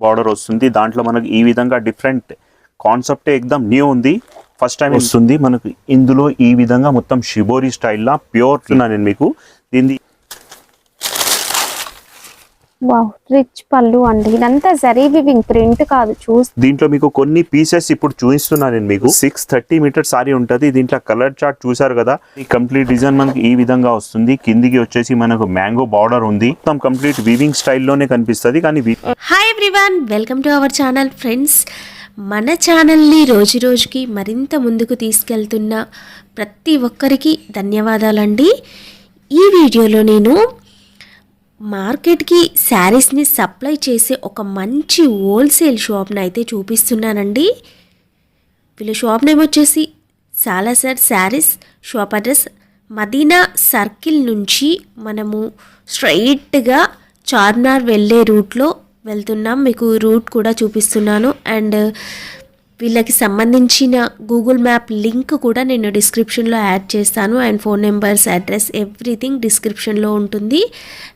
Border వస్తుంది. దాంట్లో మనకు ఈ విధంగా డిఫరెంట్ కాన్సెప్ట్ ఎక్దమ్ న్యూ ఉంది, ఫస్ట్ టైం వస్తుంది మనకు. ఇందులో ఈ విధంగా మొత్తం షిబోరి స్టైల్లా ప్యూర్ నేను మీకు దీన్ని వావ్ రిచ్ పళ్ళు అండి. ఇదంతా జరీ వివింగ్ ప్రింట్ కాదు. దీంట్లో మీకు కొన్ని పీసెస్ ఇప్పుడు చూపిస్తున్నా నేను మీకు. 630 మీటర్ సారీ ఉంటుంది. దీంట్లో కలర్ చార్ట్ చూసారు కదా. ఈ కంప్లీట్ డిజైన్ మనకి ఈ విధంగా వస్తుంది. కిందికి వచ్చేసి మనకు మ్యాంగో బార్డర్ ఉంది. మొత్తం కంప్లీట్ వీవింగ్ స్టైల్లోనే కనిపిస్తుంది. కానీ hi everyone, welcome to our channel friends. మన ఛానల్ని రోజు రోజుకి మరింత ముందుకు తీసుకెళ్తున్న ప్రతి ఒక్కరికి ధన్యవాదాలండి. ఈ వీడియోలో నేను మార్కెట్కి శారీస్ని సప్లై చేసే ఒక మంచి హోల్సేల్ షాప్ని అయితే చూపిస్తున్నానండి. వీళ్ళ షాప్ నేమ్ వచ్చేసి Salasar sarees. Shop address Madina circle నుంచి మనము స్ట్రైట్గా చార్మినార్ వెళ్ళే రూట్లో వెళ్తున్నాం. మీకు రూట్ కూడా చూపిస్తున్నాను. అండ్ వీళ్ళకి సంబంధించిన గూగుల్ మ్యాప్ లింక్ కూడా నేను డిస్క్రిప్షన్లో యాడ్ చేస్తాను. And phone numbers, address, everything డిస్క్రిప్షన్లో ఉంటుంది.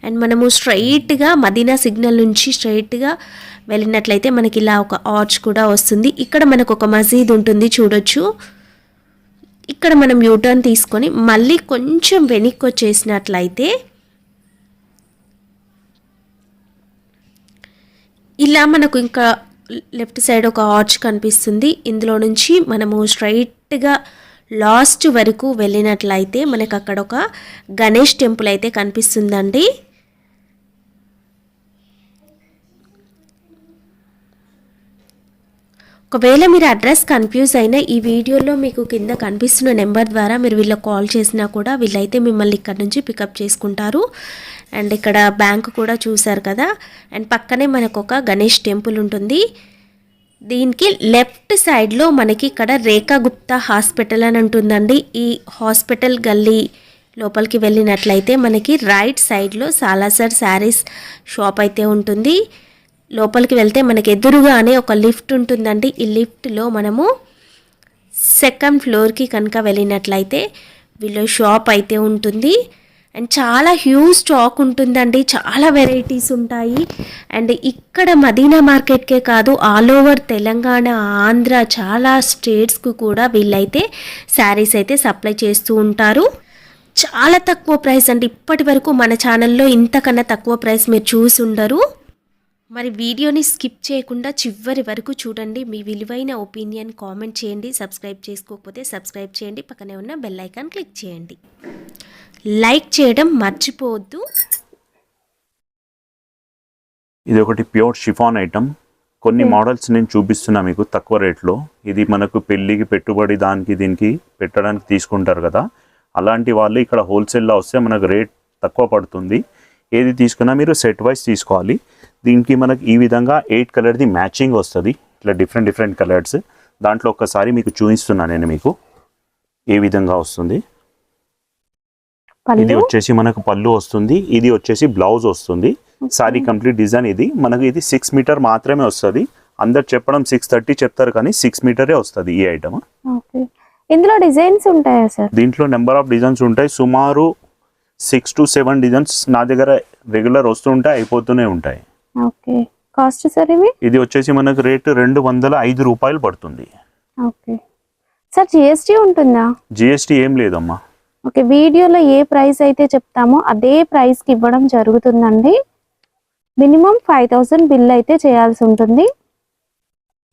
అండ్ మనము స్ట్రైట్గా మదీనా సిగ్నల్ నుంచి స్ట్రైట్గా వెళ్ళినట్లయితే మనకి ఇలా ఒక ఆర్చ్ కూడా వస్తుంది. ఇక్కడ మనకు ఒక మసీద్ ఉంటుంది చూడొచ్చు. ఇక్కడ మనం యూటర్న్ తీసుకొని మళ్ళీ కొంచెం వెనక్కి వచ్చేసినట్లయితే ఇలా మనకు ఇంకా లెఫ్ట్ సైడ్ ఒక ఆర్చ్ కనిపిస్తుంది. ఇందులో నుంచి మనము స్ట్రైట్గా లాస్ట్ వరకు వెళ్ళినట్లయితే మనకు అక్కడ ఒక గణేష్ టెంపుల్ అయితే కనిపిస్తుందండి. ఒకవేళ మీరు అడ్రస్ కన్ఫ్యూజ్ అయినా ఈ వీడియోలో మీకు కింద కనిపిస్తున్న నెంబర్ ద్వారా మీరు వీళ్ళకి కాల్ చేసినా కూడా వీళ్ళైతే మిమ్మల్ని ఇక్కడ నుంచి పికప్ చేసుకుంటారు. అండ్ ఇక్కడ బ్యాంక్ కూడా చూసారు కదా. అండ్ పక్కనే మనకు ఒక గణేష్ టెంపుల్ ఉంటుంది. దీనికి లెఫ్ట్ సైడ్లో మనకి ఇక్కడ రేఖా గుప్తా హాస్పిటల్ అని ఉంటుందండి. ఈ హాస్పిటల్ గల్లీ లోపలికి వెళ్ళినట్లయితే మనకి రైట్ సైడ్లో సాలాసర్ శారీస్ షాప్ అయితే ఉంటుంది. లోపలికి వెళ్తే మనకి ఎదురుగానే ఒక లిఫ్ట్ ఉంటుందండి. ఈ లిఫ్ట్లో మనము సెకండ్ ఫ్లోర్కి కనుక వెళ్ళినట్లయితే వీళ్ళ షాప్ అయితే ఉంటుంది. అండ్ చాలా హ్యూజ్ స్టాక్ ఉంటుందండి. చాలా వెరైటీస్ ఉంటాయి. అండ్ ఇక్కడ మదీనా మార్కెట్కే కాదు, ఆల్ ఓవర్ తెలంగాణ, ఆంధ్ర చాలా స్టేట్స్కు కూడా వీళ్ళైతే శారీస్ అయితే సప్లై చేస్తూ ఉంటారు. చాలా తక్కువ ప్రైస్ అండి. ఇప్పటి వరకు మన ఛానల్లో ఇంతకన్నా తక్కువ ప్రైస్ మీరు చూసి ఉండరు. మరి వీడియోని స్కిప్ చేయకుండా చివరి వరకు చూడండి. మీ విలువైన ఒపీనియన్ కామెంట్ చేయండి. సబ్స్క్రైబ్ చేసుకోకపోతే సబ్స్క్రైబ్ చేయండి. పక్కనే ఉన్న బెల్ ఐకాన్ క్లిక్ చేయండి. లైక్ చేయడం మర్చిపోవద్దు. ఇది ఒకటి ప్యూర్ షిఫాన్ ఐటమ్. కొన్ని మోడల్స్ నేను చూపిస్తున్నా మీకు తక్కువ రేట్లో. ఇది మనకు పెళ్ళికి పెట్టుబడి దానికి దీనికి పెట్టడానికి తీసుకుంటారు కదా, అలాంటి వాళ్ళు ఇక్కడ హోల్సేల్లో వస్తే మనకు రేట్ తక్కువ పడుతుంది. ఏది తీసుకున్నా మీరు సెట్ వైజ్ తీసుకోవాలి. దీనికి మనకు ఈ విధంగా 8 కలర్ది మ్యాచింగ్ వస్తుంది. ఇట్లా డిఫరెంట్ కలర్స్. దాంట్లో ఒక్కసారి మీకు చూపిస్తున్నాను నేను మీకు ఏ విధంగా వస్తుంది. ఇది వచ్చేసి మనకు పళ్ళు వస్తుంది. ఇది వచ్చేసి బ్లౌజ్ వస్తుంది. సారీ కంప్లీట్ డిజైన్ ఇది. మనకు ఇది 6 మీటర్ మాత్రమే వస్తుంది. అందరు చెప్పడం 630 చెప్తారు, కానీ 6 మీటరే వస్తుంది ఈ ఐటమ్. ఇందులో డిజైన్స్ ఉంటాయా సార్? దీంట్లో నెంబర్ ఆఫ్ డిజైన్స్ ఉంటాయి. సుమారు 6 to 7 డిజైన్స్ నా దగ్గర రెగ్యులర్ వస్తుంటాయి, అయిపోతూనే ఉంటాయి. ఓకే, కాస్ట్ సార్ ఇది వచ్చేసి మనకు రేటు 205 రూపాయలు పడుతుంది. ఓకే సార్, జిఎస్టీ ఉంటుందా? జిఎస్టీ ఏం లేదమ్మా. ఓకే, వీడియోలో ఏ ప్రైస్ అయితే చెప్తామో అదే ప్రైస్కి ఇవ్వడం జరుగుతుందండి. మినిమం 5000 బిల్ అయితే చేయాల్సి ఉంటుంది.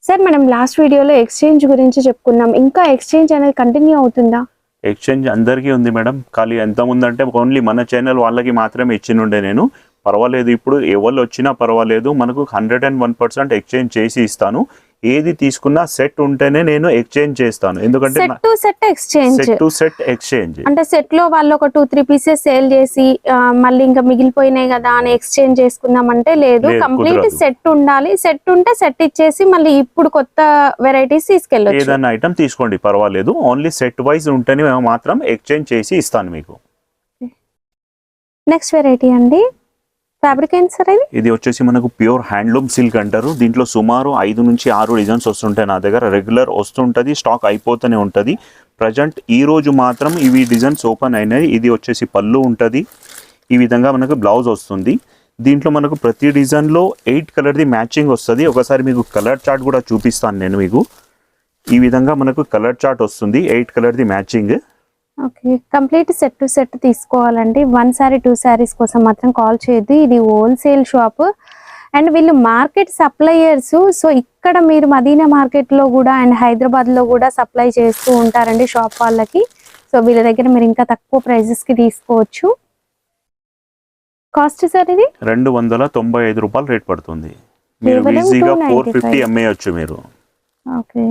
సార్, మనం లాస్ట్ వీడియోలో ఎక్స్చేంజ్ గురించి చెప్పుకున్నాం. ఇంకా ఎక్స్చేంజ్ అనేది కంటిన్యూ అవుతుందా? ఎక్స్చేంజ్ అందరికీ ఉంది మేడం. ఖాళీ ఎంత ముందంటే ఓన్లీ మన ఛానల్ వాళ్ళకి మాత్రమే ఇచ్చినుండే నేను. పర్వాలేదు, ఇప్పుడు ఎవరు వచ్చినా పర్వాలేదు, మనకు 101% ఎక్స్చేంజ్ చేసి ఇస్తాను. ఏది తీసుకున్నా సెట్ ఉంటేనే నేను ఎక్స్చేంజ్ చేస్తాను. ఎందుకంటే సెట్ టు సెట్ ఎక్స్చేంజ్ అంటే సెట్ లో వాళ్ళు ఒక 2-3 పీసెస్ సేల్ చేసి మళ్ళీ ఇంకా మిగిలిపోయినాయి కదా అని ఎక్స్చేంజ్ చేసుకుందామంటే లేదు, కంప్లీట్ సెట్ ఉండాలి. సెట్ ఉంటే సెట్ ఇచ్చేసి మళ్ళీ ఇప్పుడు కొత్త వెరైటీస్ తీసుకెళ్ళొచ్చు. ఏదైనా ఐటమ్ తీసుకోండి పర్వాలేదు, ఓన్లీ సెట్ వైజ్ ఉంటేనే మాత్రం ఎక్స్చేంజ్ చేసి ఇస్తాను మీకు. నెక్స్ట్ వెరైటీ అండి, ఫ్యాబ్రిక్ ఏంటి సార్ ఇది వచ్చేసి మనకు ప్యూర్ హ్యాండ్లూమ్ సిల్క్ అంటారు. దీంట్లో సుమారు 5 నుంచి 6 డిజైన్స్ వస్తుంటాయి నా దగ్గర. రెగ్యులర్ వస్తుంటుంది, స్టాక్ అయిపోతూనే ఉంటుంది. ప్రజెంట్ ఈ రోజు మాత్రం ఇవి డిజైన్స్ ఓపెన్ అయినాయి. ఇది వచ్చేసి పళ్ళు ఉంటుంది. ఈ విధంగా మనకు బ్లౌజ్ వస్తుంది. దీంట్లో మనకు ప్రతి డిజైన్లో 8 కలర్ది మ్యాచింగ్ వస్తుంది. ఒకసారి మీకు కలర్ చార్ట్ కూడా చూపిస్తాను నేను మీకు. ఈ విధంగా మనకు కలర్ చార్ట్ వస్తుంది, 8 కలర్ది matching. Okay, complete set to set తీసుకోవాలండి. 1 సారీ 2 సారీస్ కోసం మాత్రం కాల్ చేయొద్దు. ఇది హోల్సేల్ షాప్ అండ్ వీళ్ళు మార్కెట్ సప్లయర్స్. సో ఇక్కడ మీరు మదీనా మార్కెట్లో కూడా అండ్ హైదరాబాద్లో కూడా సప్లై చేస్తూ ఉంటారండి షాప్ వాళ్ళకి. సో వీళ్ళ దగ్గర మీరు ఇంకా తక్కువ ప్రైజెస్కి తీసుకోవచ్చు. కాస్ట్ సార్ ఇది 295 రూపాయలు రేట్ పడుతుంది. మీరు కేవలం ఈజీగా 295. 450 అమ్మేయచ్చు మీరు. ఓకే,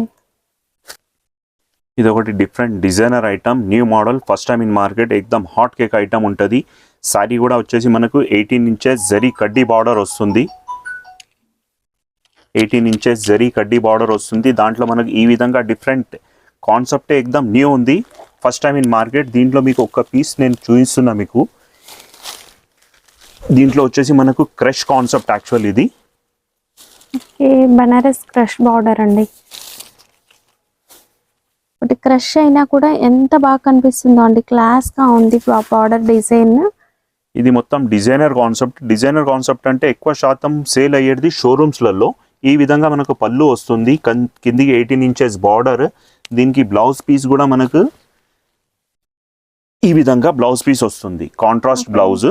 ఇది ఒకటి different designer item, new model, first time in market. ఎక్దమ్ హాట్ కేక్ ఐటమ్ ఉంటుంది. సారీ కూడా వచ్చేసి మనకు 18 ఇంచెస్ జరీ కడ్డీ బార్డర్ వస్తుంది. 18 ఇంచెస్ జరీ కడ్డీ బార్డర్ వస్తుంది. దాంట్లో మనకు ఈ విధంగా డిఫరెంట్ కాన్సెప్ట్ ఎక్దమ్ న్యూ ఉంది, ఫస్ట్ టైం ఇన్ మార్కెట్. దీంట్లో మీకు ఒక పీస్ నేను చూపిస్తున్నా మీకు. దీంట్లో వచ్చేసి మనకు క్రష్ కాన్సెప్ట్ యాక్చువల్ ఇది. ఓకే, బనారస్ క్రష్ బార్డర్ అండి. ఒకటి క్రష్ అయినా కూడా ఎంత బాగా కనిపిస్తుందో అండి, క్లాస్ గా ఉంది బార్డర్ డిజైన్. ఇది మొత్తం డిజైనర్ కాన్సెప్ట్. డిజైనర్ కాన్సెప్ట్ అంటే ఎక్కువ శాతం సేల్ అయ్యేది షోరూమ్స్లలో. ఈ విధంగా మనకు పళ్ళు వస్తుంది, కిందికి 18 ఇంచెస్ బార్డర్. దీనికి బ్లౌజ్ పీస్ కూడా మనకు ఈ విధంగా బ్లౌజ్ పీస్ వస్తుంది, కాంట్రాస్ట్ బ్లౌజ్.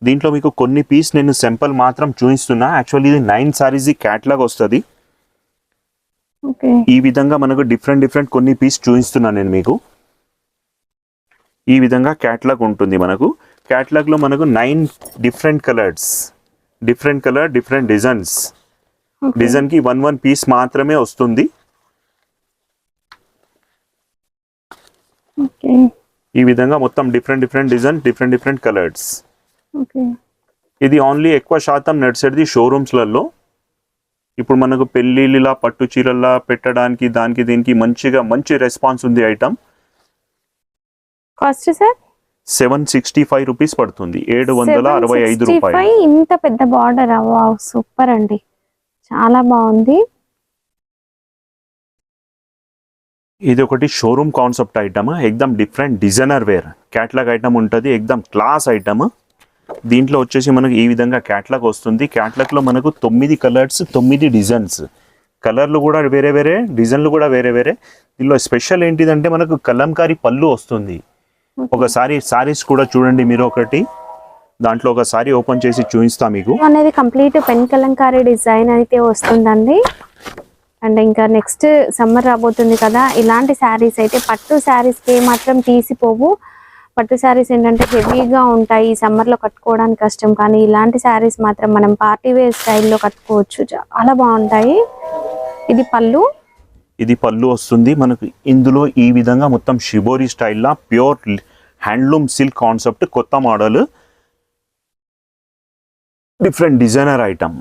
దీంట్లో మీకు కొన్ని పీస్ నేను సింపుల్ మాత్రం చూపిస్తున్నా. యాక్చువల్లీ ఇది 9 సారీస్ క్యాట్లాగ్ వస్తుంది. ఓకే, ఈ విధంగా మనకు డిఫరెంట్ కొన్ని పీస్ చూపిస్తున్నా నేను మీకు. ఈ విధంగా క్యాట్లాగ్ ఉంటుంది మనకు. క్యాట్లాగ్ లో మనకు 9 different colours, different colour, different designs. Design కి 1 పీస్ మాత్రమే వస్తుంది. ఓకే, ఈ విధంగా మొత్తం different design, different colours. Okay. ఇది ఓన్లీ ఎక్కువ శాతం నడిచేది షోరూమ్స్లలో. ఇప్పుడు మనకు పెళ్ళిళ్ళ పట్టు చీరల్లా పెట్టడానికి దానికి దీనికి మంచి రెస్పాన్స్ ఉంది ఐటమ్. కాస్ట్ సార్ 765 రూపీస్ పడుతుంది, 765 రూపాయలు. 765. ఇంత పెద్ద బార్డర్, వావ్ సూపర్ అండి, చాలా బాగుంది. ఇది ఒకటి షోరూమ్ కాన్సెప్ట్ ఐటమ్, ఎక్దమ్ different designer wear catalogue item ఉంటుంది, ఎక్దమ్ క్లాస్ ఐటమ్. దీంట్లో వచ్చేసి మనకు ఈ విధంగా క్యాట్లాగ్ వస్తుంది. క్యాట్లాగ్లో మనకు 9 కలర్స్, 9 డిజైన్స్. కలర్లు కూడా వేరే, డిజైన్లు కూడా వేరే. దీనిలో స్పెషల్ ఏంటిదంటే మనకు కలంకారీ పళ్ళు వస్తుంది. ఒకసారి సారీస్ కూడా చూడండి మీరు. ఒకటి దాంట్లో ఒకసారి ఓపెన్ చేసి చూపిస్తా మీకు. అనేది కంప్లీట్ పెన్ కలంకారీ డిజైన్ అయితే వస్తుందండి. అండ్ ఇంకా నెక్స్ట్ సమ్మర్ రాబోతుంది కదా, ఇలాంటి శారీస్ అయితే పట్టు శారీస్కి మాత్రం తీసిపోవు. పట్టు శారీస్ ఏంటంటే హెవీగా ఉంటాయి, సమ్మర్లో కట్టుకోవడానికి కష్టం. కానీ ఇలాంటి శారీస్ మాత్రం మనం పార్టీ వేర్ స్టైల్లో కట్టుకోవచ్చు, చాలా బాగుంటాయి. ఇది పళ్ళు వస్తుంది మనకు. ఇందులో ఈ విధంగా మొత్తం షిబోరి స్టైల్లో ప్యూర్ హ్యాండ్లూమ్ సిల్క్ కాన్సెప్ట్, కొత్త model, different designer item.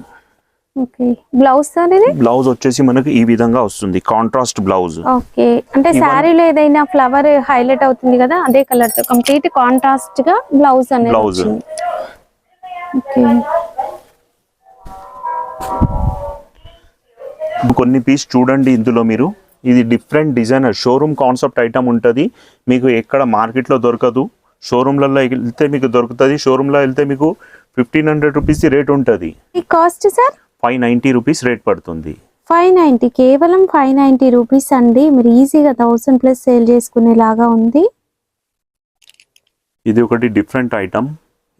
Okay, blouse sir ఇది? బ్లౌజ్ వచ్చేసి మనకు ఈ విధంగా వస్తుంది, కాంట్రాస్ట్ బ్లౌజ్. ఓకే, అంటే శారీలో ఏదైనా ఫ్లవర్ హైలైట్ అవుతుంది కదా, అదే కలర్ తో కంప్లీట్ కాంట్రాస్ట్ గా బ్లౌజ్ అనేది వచ్చింది. ఓకే, కొన్ని పీస్ చూడండి ఇందులో మీరు. ఇది different designer showroom concept item ఉంటుంది. మీకు ఎక్కడ మార్కెట్లో దొరకదు. షోరూమ్లలో వెళ్తే మీకు దొరుకుతుంది, షోరూమ్లో వెళ్తే మీకు 1500 రూపీస్ రేట్ ఉంటుంది. ఈ కాస్ట్ సార్ 590 రూపీస్ రేట్ పడుతుంది. 590, కేవలం 590 రూపీస్ అండి. మీరు ఈజీగా 1000+ సేల్ చేసుకునేలాగా ఉంది. ఇది ఒకటి డిఫరెంట్ ఐటమ్.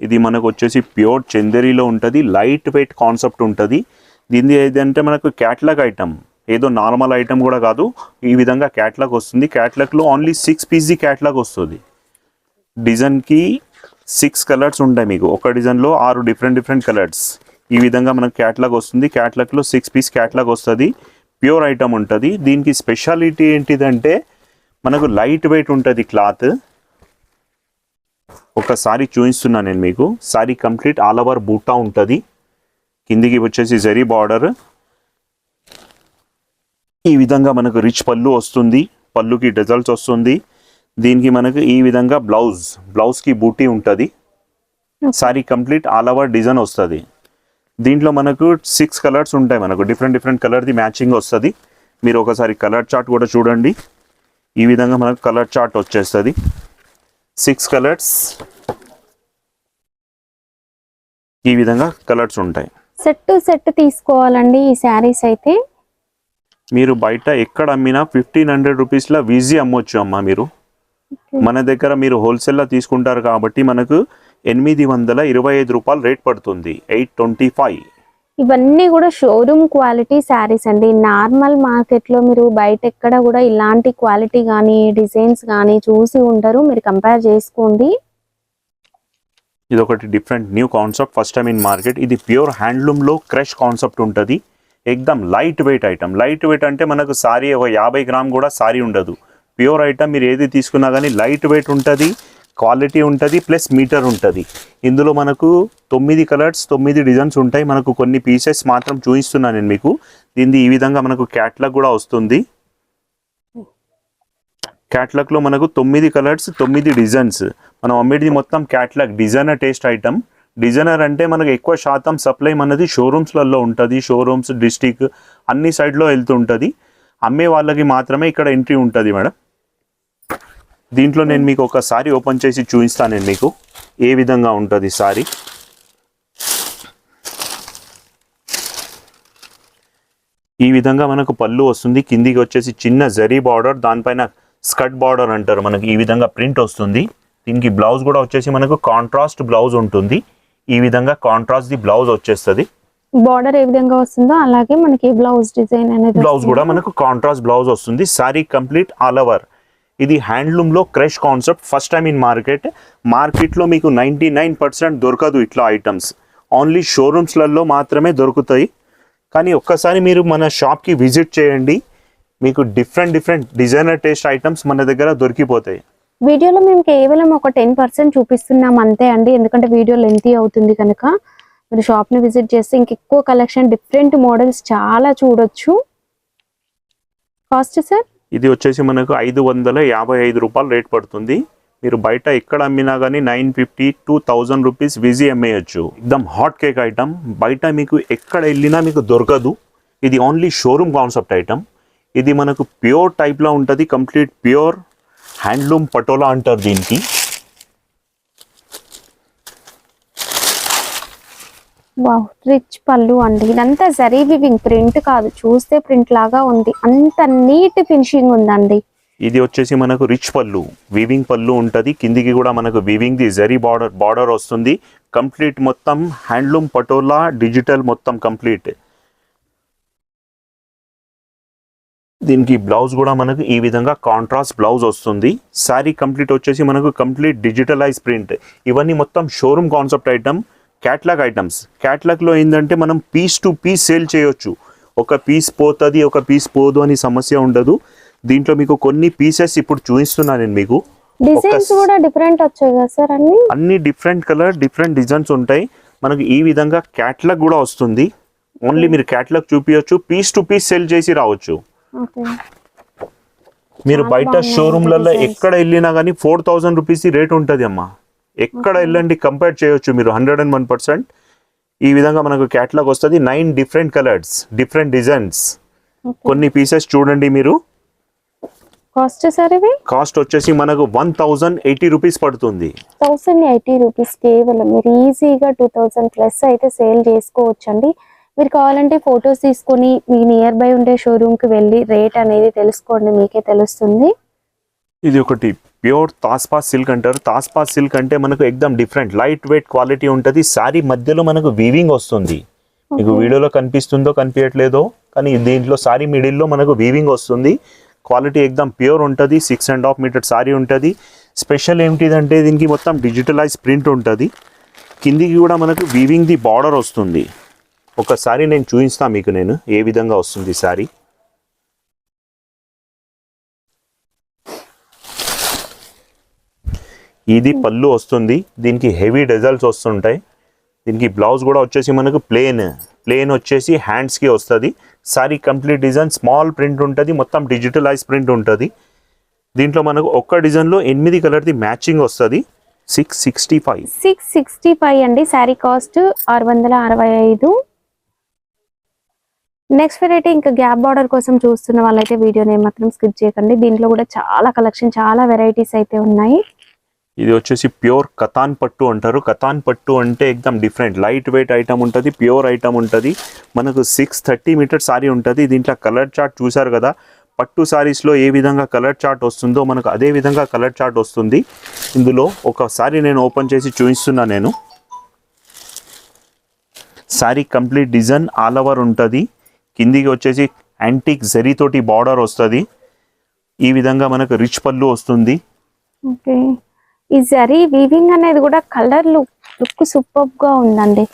ఇది మనకు వచ్చేసి ప్యూర్ చందేరీలో ఉంటుంది, లైట్ వెయిట్ కాన్సెప్ట్ ఉంటుంది. దీన్ని ఏదంటే మనకు క్యాట్లాగ్ ఐటమ్, ఏదో నార్మల్ ఐటమ్ కూడా కాదు. ఈ విధంగా క్యాట్లాగ్ వస్తుంది. క్యాట్లాగ్లో ఓన్లీ 6 పీస్ క్యాట్లాగ్ వస్తుంది. డిజైన్కి 6 కలర్స్ ఉంటాయి మీకు. ఒక డిజైన్లో 6 డిఫరెంట్ కలర్స్. ఈ విధంగా మనకు క్యాట్లాగ్ వస్తుంది. క్యాట్లాగ్లో 6 పీస్ క్యాట్లాగ్ వస్తుంది, ప్యూర్ ఐటమ్ ఉంటుంది. దీనికి స్పెషాలిటీ ఏంటిదంటే మనకు లైట్ వెయిట్ ఉంటుంది క్లాత్. ఒకసారి చూపిస్తున్నా నేను మీకు. సారీ కంప్లీట్ ఆల్ ఓవర్ బూటా ఉంటుంది. కిందికి వచ్చేసి జరీ బార్డర్. ఈ విధంగా మనకు రిచ్ పళ్ళు వస్తుంది, పళ్ళుకి డిజల్స్ వస్తుంది. దీనికి మనకు ఈ విధంగా బ్లౌజ్కి బూటీ ఉంటుంది. Sorry complete all over design వస్తుంది. దీంట్లో మనకు 6 కలర్స్ ఉంటాయి. మనకు డిఫరెంట్ కలర్ది మ్యాచింగ్ వస్తుంది. మీరు ఒకసారి కలర్ చార్ట్ కూడా చూడండి. ఈ విధంగా మనకు కలర్ చార్ట్ వచ్చేస్తుంది. 6 కలర్స్. ఈ విధంగా కలర్స్ ఉంటాయి. సెట్ టు సెట్ తీసుకోవాలండి ఈ శారీస్ అయితే. మీరు బయట ఎక్కడ అమ్మినా 1500 రూపీస్లో ఈజీ అమ్మొచ్చు అమ్మ మీరు. మన దగ్గర మీరు హోల్సేల్లో తీసుకుంటారు కాబట్టి మనకు 825 రూపాయలు రేట్ పడుతుంది, 825. ఇవన్నీ కూడా షోరూమ్ క్వాలిటీ శారీస్ అండి. నార్మల్ మార్కెట్లో మీరు బయట ఎక్కడ కూడా ఇలాంటి క్వాలిటీ కానీ డిజైన్స్ కానీ చూసి ఉండరు, మీరు కంపేర్ చేసుకోండి. ఇది ఒకటి different new concept, first time in market. ఇది ప్యూర్ హ్యాండ్లూమ్లో క్రష్ కాన్సెప్ట్ ఉంటుంది. ఎక్దమ్ light weight item. Light weight అంటే మనకు సారీ ఒక 50 గ్రామ్ కూడా సారీ ఉండదు. ప్యూర్ ఐటమ్ మీరు ఏది తీసుకున్నా కానీ లైట్ వెయిట్ ఉంటుంది, క్వాలిటీ ఉంటుంది, ప్లస్ మీటర్ ఉంటుంది. ఇందులో మనకు 9 కలర్స్ 9 డిజైన్స్ ఉంటాయి. మనకు కొన్ని పీసెస్ మాత్రం చూపిస్తున్నాను నేను మీకు. దీనిది ఈ విధంగా మనకు క్యాట్లాగ్ కూడా వస్తుంది. క్యాట్లాగ్లో మనకు 9 కలర్స్ 9 డిజైన్స్. మనం అమ్మేది మొత్తం catalogue designer taste item. Designer అంటే మనకు ఎక్కువ శాతం సప్లై మనది షోరూమ్స్లలో ఉంటుంది. షోరూమ్స్, డిస్టిక్ అన్ని సైడ్లో వెళ్తుంటుంది. అమ్మే వాళ్ళకి మాత్రమే ఇక్కడ ఎంట్రీ ఉంటుంది మేడం. దీంట్లో నేను మీకు ఒక సారీ ఓపెన్ చేసి చూపిస్తాను నేను మీకు ఏ విధంగా ఉంటుంది సారీ. ఈ విధంగా మనకు పళ్ళు వస్తుంది, కిందికి వచ్చేసి చిన్న జరీ బార్డర్, దానిపైన స్కర్ట్ బార్డర్ అంటారు మనకి. ఈ విధంగా ప్రింట్ వస్తుంది. దీనికి బ్లౌజ్ కూడా వచ్చేసి మనకు కాంట్రాస్ట్ బ్లౌజ్ ఉంటుంది. ఈ విధంగా కాంట్రాస్ట్ ది బ్లౌజ్ వచ్చేస్తుంది. బార్డర్ ఏ విధంగా వస్తుందో అలాగే మనకి బ్లౌజ్ డిజైన్ అనేది బ్లౌజ్ కూడా మనకు కాంట్రాస్ట్ బ్లౌజ్ వస్తుంది. Sari complete all over. ఇది హ్యాండ్లూమ్లో crush concept, first time in market. మార్కెట్లో మీకు 99% దొరకదు ఇట్లా ఐటమ్స్. ఓన్లీ షోరూమ్స్లలో మాత్రమే దొరుకుతాయి. కానీ ఒక్కసారి మీరు మన షాప్కి విజిట్ చేయండి, మీకు డిఫరెంట్ డిజైనర్ టేస్ట్ ఐటమ్స్ మన దగ్గర దొరికిపోతాయి. వీడియోలో మేము కేవలం ఒక 10% చూపిస్తున్నాం అంతే అండి, ఎందుకంటే వీడియో లెంతీ అవుతుంది కనుక. మీరు షాప్ని విజిట్ చేస్తే ఇంకెక్కువ కలెక్షన్, డిఫరెంట్ మోడల్స్ చాలా చూడొచ్చు. కాస్ట్ సార్ ఇది వచ్చేసి మనకు 555 రూపాయలు రేట్ పడుతుంది. మీరు బయట ఎక్కడ అమ్మినా కానీ 950 to 1000 రూపీస్ ఈజీ అమ్మేయచ్చు. ఎక్దమ్ హాట్ కేక్ ఐటమ్. బయట మీకు ఎక్కడ వెళ్ళినా మీకు దొరకదు. ఇది ఓన్లీ షోరూమ్ కాన్సెప్ట్ ఐటమ్. ఇది మనకు ప్యూర్ టైప్లో ఉంటుంది, కంప్లీట్ ప్యూర్ హ్యాండ్లూమ్ పటోలా అంటారు దీనికి. వావ్, రిచ్ పళ్ళు అండి. ఇదంతా జరీ వివింగ్, ప్రింట్ కాదు, చూస్తే ప్రింట్ లాగా ఉంది. అంత నీట్ ఫినిషింగ్ ఉందండి. ఇది వచ్చేసి మనకు రిచ్ పళ్ళు, వీవింగ్ పళ్ళు ఉంటుంది. కిందికి కూడా మనకు వీవింగ్ ది జరీ బార్డర్ వస్తుంది. కంప్లీట్ మొత్తం హ్యాండ్లూమ్ పటోలా డిజిటల్ మొత్తం కంప్లీట్. దీనికి బ్లౌజ్ కూడా మనకు ఈ విధంగా కాంట్రాస్ట్ బ్లౌజ్ వస్తుంది. శారీ కంప్లీట్ వచ్చేసి మనకు కంప్లీట్ డిజిటలైజ్ ప్రింట్. ఇవన్నీ మొత్తం showroom concept item, catalogue items. క్యాట్లాగ్లో ఏంటంటే మనం పీస్ టు పీస్ సేల్ చేయొచ్చు. ఒక పీస్ పోతుంది, ఒక పీస్ పోదు అని సమస్య ఉండదు. దీంట్లో మీకు కొన్ని పీసెస్ ఇప్పుడు చూపిస్తున్నాను నేను మీకు. డిజైన్స్ కూడా డిఫరెంట్ వచ్చాయి కదా సార్? అన్ని డిఫరెంట్ కలర్ డిఫరెంట్ డిజైన్స్ ఉంటాయి. మనకు ఈ విధంగా క్యాట్లాగ్ కూడా వస్తుంది. ఓన్లీ మీరు క్యాట్లాగ్ చూపించచ్చు, పీస్ టు పీస్ సేల్ చేసి రావచ్చు. మీరు బయట షోరూమ్లలో ఎక్కడ వెళ్ళినా కానీ 4000 రూపీస్ రేట్ ఉంటుంది అమ్మా. ఎక్కడ వెళ్ళండి కంపేర్ చేయొచ్చు మీరు 101%. ఈ విధంగా మనకు క్యాట్లాగ్ వస్తుంది. 9 డిఫరెంట్ కలర్స్ డిఫరెంట్ డిజైన్స్. కొన్ని పీసెస్ చూడండి మీరు. కాస్ట్ సార్ ఇవి? కాస్ట్ వచ్చేసి మనకు 1080 రూపీస్ పడుతుంది. 1080 రూపీస్ కేవలం. మీరు ఈజీగా 2000 ప్లస్ అయితే సేల్ చేసుకోవచ్చు అండి. మీరు కావాలంటే ఫొటోస్ తీసుకొని మీ నియర్ బై ఉండే షోరూమ్కి వెళ్ళి రేట్ అనేది తెలుసుకోండి, మీకే తెలుస్తుంది. ఇది ఒకటి ప్యూర్ తాస్పా సిల్క్ అంటారు. తాస్పా సిల్క్ అంటే మనకు ఎక్దమ్ డిఫరెంట్ లైట్ వెయిట్ క్వాలిటీ ఉంటుంది. శారీ మధ్యలో మనకు వీవింగ్ వస్తుంది. మీకు వీడియోలో కనిపిస్తుందో కనిపించట్లేదో కానీ దీంట్లో శారీ మిడిల్లో మనకు వీవింగ్ వస్తుంది. క్వాలిటీ ఎక్దమ్ ప్యూర్ ఉంటుంది. 6.5 మీటర్ శారీ ఉంటుంది. స్పెషల్ ఏమిటిదంటే దీనికి మొత్తం డిజిటలైజ్ ప్రింట్ ఉంటుంది. కిందికి కూడా మనకు వీవింగ్ ది బార్డర్ వస్తుంది. ఒకసారి నేను చూపిస్తాను మీకు నేను ఏ విధంగా వస్తుంది శారీ. ఇది పళ్ళు వస్తుంది. దీనికి హెవీ డిజైన్స్ వస్తుంటాయి. దీనికి బ్లౌజ్ కూడా వచ్చేసి మనకు ప్లేన్ వచ్చేసి హ్యాండ్స్కి వస్తుంది. Sari complete design small print ఉంటుంది, మొత్తం డిజిటలైజ్ ప్రింట్ ఉంటుంది. దీంట్లో మనకు ఒక్క డిజైన్లో 8 కలర్ది మ్యాచింగ్ వస్తుంది. 665 అండి. శారీ కాస్ట్ 665. నెక్స్ట్ వెరైటీ ఇంకా గ్యాప్ బార్డర్ కోసం చూస్తున్న వాళ్ళైతే వీడియోని మాత్రం స్కిప్ చేయకండి. దీంట్లో కూడా చాలా కలెక్షన్, చాలా వెరైటీస్ అయితే ఉన్నాయి. ఇది వచ్చేసి ప్యూర్ కతాన్ పట్టు అంటారు. కతాన్ పట్టు అంటే ఎక్దమ్ డిఫరెంట్, లైట్ వెయిట్ ఐటమ్ ఉంటుంది, ప్యూర్ ఐటమ్ ఉంటుంది. మనకు 630 మీటర్ సారీ ఉంటుంది. దీంట్లో కలర్ చార్ట్ చూసారు కదా, పట్టు సారీస్లో ఏ విధంగా కలర్ చార్ట్ వస్తుందో మనకు అదే విధంగా కలర్ చార్ట్ వస్తుంది. ఇందులో ఒకసారి నేను ఓపెన్ చేసి చూపిస్తున్నా. నేను sorry complete design all over ఉంటుంది. కిందికి వచ్చేసి యాంటిక్ జరీతోటి బార్డర్ వస్తుంది. ఈ విధంగా మనకు రిచ్ పళ్ళు వస్తుంది. ఓకే, ఈ జరీ వీవింగ్ అనేది కూడా కలర్ లుక్ సూపర్ గా ఉందండి.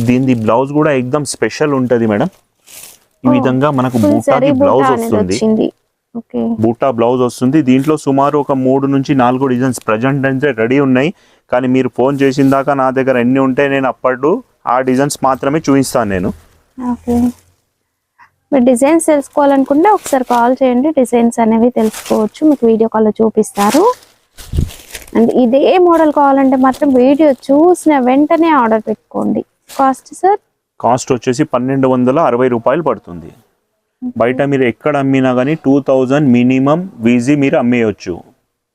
దీని బ్లౌజ్ కూడా ఎక్దమ్ స్పెషల్ ఉంటుంది మేడం. ఈ విధంగా మనకు బూటాది బ్లౌజ్ వస్తుంది. బూటా బ్లౌజ్ వస్తుంది. దీంట్లో సుమారు ఒక 3 నుంచి 4 డిజైన్స్ ప్రజెంట్ అయితే రెడీ ఉన్నాయి. కానీ మీరు ఫోన్ చేసిన దాకా నా దగ్గర ఎన్ని ఉంటే నేను అప్పుడు ఆ డిజైన్స్ మాత్రమే చూపిస్తాను నేను. ఓకే, మీరు డిజైన్స్ తెలుసుకోవాలనుకుంటే ఒకసారి కాల్ చేయండి, డిజైన్స్ అనేవి తెలుసుకోవచ్చు. మీకు వీడియో కాల్లో చూపిస్తారు. అండ్ ఇదే మోడల్ కావాలంటే మాత్రం వీడియో చూసిన వెంటనే ఆర్డర్ పెట్టుకోండి. Cost sir? కాస్ట్ వచ్చేసి 1260 రూపాయలు పడుతుంది. బయట మీరు ఎక్కడ అమ్మినా కానీ 2000 మినిమం వీజీ మీరు అమ్మేయచ్చు.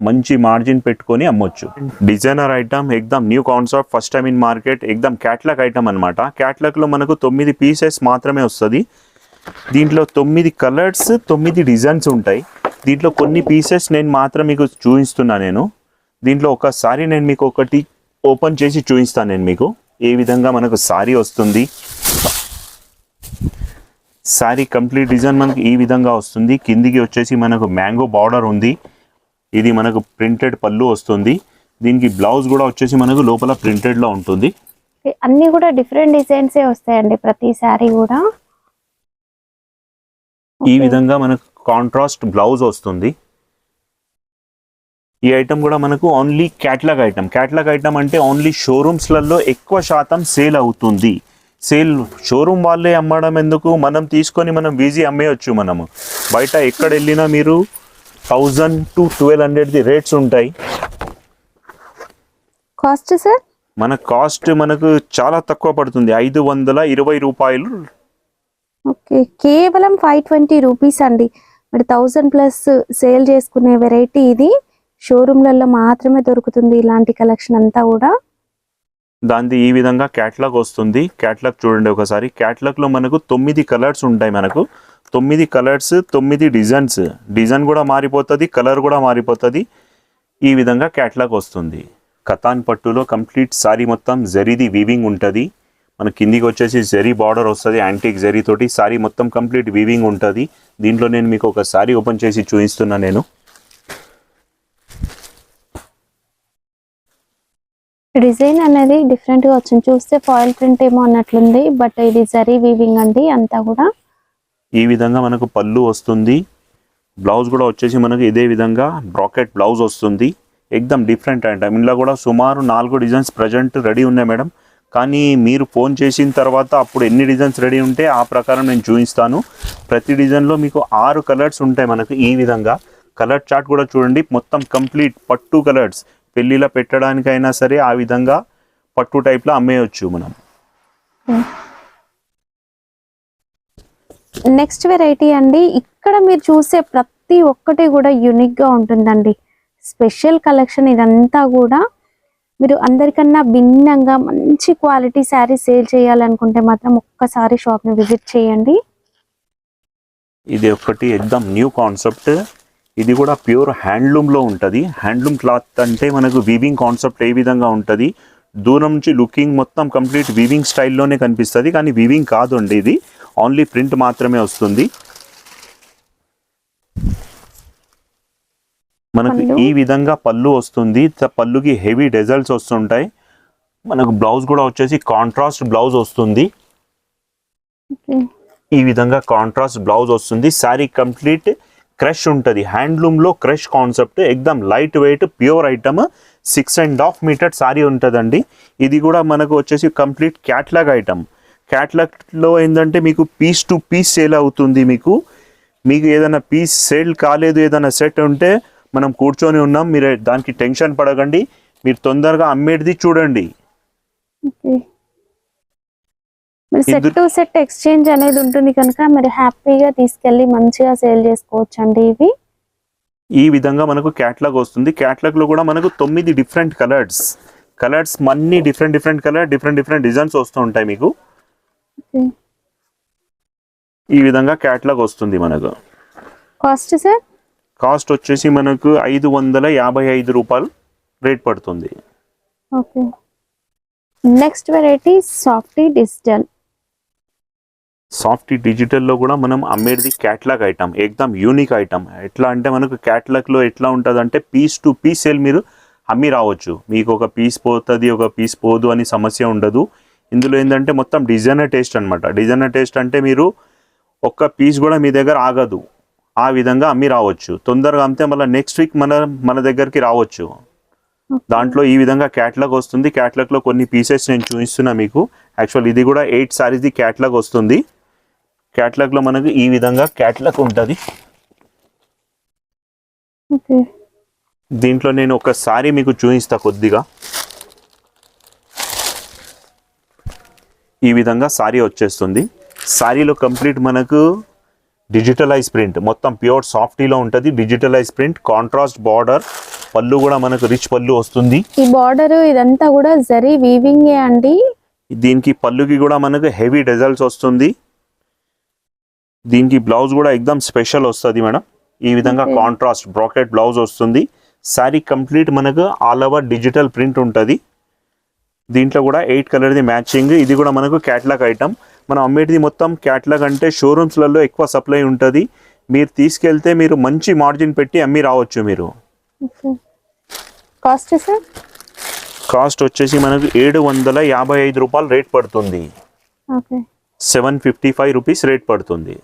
మంచి మార్జిన్ పెట్టుకొని అమ్మొచ్చు. డిజైనర్ ఐటమ్ ఎక్దమ్ new concept, first time in market. ఎక్దమ్ క్యాట్లాగ్ ఐటమ్ అనమాట. క్యాట్లాగ్లో మనకు 9 పీసెస్ మాత్రమే వస్తుంది. దీంట్లో 9 కలర్స్ 9 డిజైన్స్ ఉంటాయి. దీంట్లో కొన్ని పీసెస్ నేను మాత్రం మీకు చూపిస్తున్నా. నేను దీంట్లో ఒకసారి నేను మీకు ఒకటి ఓపెన్ చేసి చూపిస్తాను. నేను మీకు ఏ విధంగా మనకు సారీ వస్తుంది. సారీ కంప్లీట్ డిజైన్ మనకు ఈ విధంగా వస్తుంది. కిందికి వచ్చేసి మనకు మ్యాంగో బార్డర్ ఉంది. ఇది మనకు ప్రింటెడ్ పళ్ళు వస్తుంది. దీనికి బ్లౌజ్ కూడా వచ్చేసి మనకు లోపల ప్రింటెడ్ లో ఉంటుంది. అన్ని కూడా డిఫరెంట్ డిజైన్స్ వస్తాయండి ప్రతి సారీ కూడా. ఈ విధంగా మనకు కాంట్రాస్ట్ బ్లౌజ్ వస్తుంది. ఈ ఐటమ్ కూడా మనకు only catalogue item. Catalogue item అంటే ఓన్లీ షోరూమ్స్లలో ఎక్కువ శాతం సేల్ అవుతుంది. సేల్ షోరూమ్ వాళ్ళే అమ్మడం ఎందుకు, మనం తీసుకొని మనం ఈజీ అమ్మేయచ్చు. మనము బయట ఎక్కడ వెళ్ళినా మీరు 1000 to 1200 రేట్స్ ఉంటాయి. Cost sir? మన కాస్ట్ మనకు చాలా తక్కువ పడుతుంది, 520 రూపాయలు. ఓకే, కేవలం 520 రూపీస్ అండి. మరి 1000+ సేల్ చేసుకునే వెరైటీ ఇది. షోరూమ్లలో మాత్రమే దొరుకుతుంది ఇలాంటి కలెక్షన్ అంతా కూడా. దాంది ఈ విధంగా క్యాట్లాగ్ వస్తుంది. క్యాట్లాగ్ చూడండి ఒకసారి. క్యాట్లాగ్లో మనకు 9 కలర్స్ ఉంటాయి. మనకు 9 కలర్స్ 9 డిజైన్స్. డిజైన్ కూడా మారిపోతుంది, కలర్ కూడా మారిపోతుంది. ఈ విధంగా క్యాట్లాగ్ వస్తుంది. కతాన్ పట్టులో కంప్లీట్ సారీ మొత్తం జరీది వీవింగ్ ఉంటుంది. మన కిందికి వచ్చేసి జరీ బార్డర్ వస్తుంది, యాంటిక్ జరీ తోటి. సారీ మొత్తం కంప్లీట్ వీవింగ్ ఉంటుంది. దీంట్లో నేను మీకు ఒక సారీ ఓపెన్ చేసి చూపిస్తున్నా. నేను డిజైన్ అనేది డిఫరెంట్ గా వచ్చింది. చూస్తే ఫాయిల్ ప్రింట్ ఏమో అన్నట్లుంది, బట్ ఇది జరీ వీవింగ్ అండి అంతా కూడా. ఈ విధంగా మనకు పళ్ళు వస్తుంది. బ్లౌజ్ కూడా వచ్చేసి మనకు ఇదే విధంగా బ్రాకెట్ బ్లౌజ్ వస్తుంది. ఎక్దమ్ డిఫరెంట్ ఐటమ్. ఇందులో కూడా సుమారు 4 డిజైన్స్ ప్రజెంట్ రెడీ ఉన్నాయి మేడం. కానీ మీరు ఫోన్ చేసిన తర్వాత అప్పుడు ఎన్ని డిజైన్స్ రెడీ ఉంటే ఆ ప్రకారం నేను చూపిస్తాను. ప్రతి డిజైన్లో మీకు 6 కలర్స్ ఉంటాయి మనకు. ఈ విధంగా కలర్ చార్ట్ కూడా చూడండి, మొత్తం కంప్లీట్ పట్టు కలర్స్. పెళ్ళిలో పెట్టడానికైనా సరే ఆ విధంగా పట్టు టైప్లో అమ్మేయచ్చు మనం. నెక్స్ట్ వెరైటీ అండి. ఇక్కడ మీరు చూసే ప్రతి ఒక్కటి కూడా యూనిక్ గా ఉంటుందండి. స్పెషల్ కలెక్షన్ ఇదంతా కూడా. మీరు అందరికన్నా భిన్నంగా మంచి క్వాలిటీ శారీ సేల్ చేయాలనుకుంటే మాత్రం ఒక్కసారి షాప్ని విజిట్ చేయండి. ఇది ఒకటి ఎక్దమ్ న్యూ కాన్సెప్ట్. ఇది కూడా ప్యూర్ హ్యాండ్లూమ్లో ఉంటుంది. హ్యాండ్లూమ్ క్లాత్ అంటే మనకు వీవింగ్ కాన్సెప్ట్ ఏ విధంగా ఉంటుంది. దూరం నుంచి లుకింగ్ మొత్తం కంప్లీట్ వీవింగ్ స్టైల్లోనే కనిపిస్తుంది, కానీ వీవింగ్ కాదు అండి. ఇది ఓన్లీ ప్రింట్ మాత్రమే వస్తుంది. మనకు ఈ విధంగా పళ్ళు వస్తుంది. పళ్ళుకి హెవీ డెజల్స్ వస్తుంటాయి. మనకు బ్లౌజ్ కూడా వచ్చేసి కాంట్రాస్ట్ బ్లౌజ్ వస్తుంది. ఈ విధంగా కాంట్రాస్ట్ బ్లౌజ్ వస్తుంది. శారీ కంప్లీట్ క్రష్ ఉంటుంది. హ్యాండ్లూమ్లో క్రష్ కాన్సెప్ట్. ఎక్దమ్ light weight pure item. 6.5 metre sari ఉంటుందండి. ఇది కూడా మనకు వచ్చేసి కంప్లీట్ క్యాట్లాగ్ ఐటమ్. క్యాట్లాగ్లో ఏంటంటే మీకు పీస్ టు పీస్ సేల్ అవుతుంది. మీకు ఏదైనా పీస్ సేల్ కాలేదు, ఏదైనా సెట్ ఉంటే మనం కూర్చొని ఉన్నాం, మీరు దానికి టెన్షన్ పడకండి. మీరు తొందరగా అమ్మేది చూడండి. సెట్ టు సెట్ ఎక్స్చేంజ్ అనేది ఉంటుంది కనుక మరి హ్యాపీగా తీసుకెళ్ళి మంచిగా సేల్ చేసుకోవచ్చు అండి. ఇవి ఈ విధంగా మనకు క్యాట్లాగ్ వస్తుంది. క్యాట్లాగ్లో కూడా మనకు 9 డిఫరెంట్ కలర్స్ అన్ని డిఫరెంట్ కలర్ డిఫరెంట్ డిజైన్స్ వస్తూ ఉంటాయి మీకు. ఓకే. ఈ విధంగా క్యాట్లాగ్ వస్తుంది మనకు. Cost sir? కాస్ట్ వచ్చేసి మనకు 555 రూపాయలు రేట్ పడుతుంది. Okay. Next variety softy digital. Softy డిజిటల్లో కూడా మనం అమ్మేది క్యాట్లాగ్ ఐటమ్, ఎక్దమ్ యూనిక్ ఐటమ్. ఎట్లా అంటే మనకు క్యాట్లాగ్లో ఎట్లా ఉంటుంది అంటే పీస్ టు పీస్ సేల్ మీరు అమ్మి రావచ్చు. మీకు ఒక పీస్ పోతుంది ఒక పీస్ పోదు అని సమస్య ఉండదు. ఇందులో ఏంటంటే మొత్తం డిజైనర్ టేస్ట్ అనమాట. డిజైనర్ టేస్ట్ అంటే మీరు ఒక్క పీస్ కూడా మీ దగ్గర ఆగదు, ఆ విధంగా అమ్మి రావచ్చు. తొందరగా అమ్మితే మళ్ళీ నెక్స్ట్ వీక్ మన దగ్గరికి రావచ్చు. దాంట్లో ఈ విధంగా క్యాట్లాగ్ వస్తుంది. క్యాట్లాగ్లో కొన్ని పీసెస్ నేను చూపిస్తున్నా మీకు. యాక్చువల్ ఇది కూడా 8 సారీస్ది క్యాట్లాగ్ వస్తుంది. క్యాట్లాగ్లో మనకు ఈ విధంగా క్యాట్లాగ్ ఉంటుంది. ఓకే. దీంట్లో నేను ఒక సారీ మీకు చూపిస్తా కొద్దిగా. ఈ విధంగా సారీ వచ్చేస్తుంది. సారీలో కంప్లీట్ మనకు డిజిటలైజ్ ప్రింట్, మొత్తం ప్యూర్ సాఫ్టీలో ఉంటుంది. డిజిటలైజ్ ప్రింట్, కాంట్రాస్ట్ బార్డర్, పళ్ళు కూడా మనకు రిచ్ పళ్ళు వస్తుంది. ఈ బార్డర్ ఇదంతా కూడా జరీ వీవింగ్ అండి. దీనికి పళ్ళుకి కూడా మనకు హెవీ డిజైన్స్ వస్తుంది. దీనికి బ్లౌజ్ కూడా ఎక్దమ్ స్పెషల్ వస్తుంది మేడం. ఈ విధంగా కాంట్రాస్ట్ బ్రాకెట్ బ్లౌజ్ వస్తుంది. సారీ కంప్లీట్ మనకు ఆల్ ఓవర్ డిజిటల్ ప్రింట్ ఉంటుంది. దీంట్లో కూడా 8 కలర్ది మ్యాచింగ్. ఇది కూడా మనకు క్యాట్లాగ్ ఐటమ్. మనం అమ్మేటిది మొత్తం క్యాట్లాగ్ అంటే షోరూమ్స్లలో ఎక్కువ సప్లై ఉంటుంది. మీరు తీసుకెళ్తే మీరు మంచి మార్జిన్ పెట్టి అమ్మి రావచ్చు మీరు. Cost sir? కాస్ట్ వచ్చేసి మనకు 755 రూపాయలు రేట్ పడుతుంది. ఓకే. 755 రూపీస్ రేట్ పడుతుంది.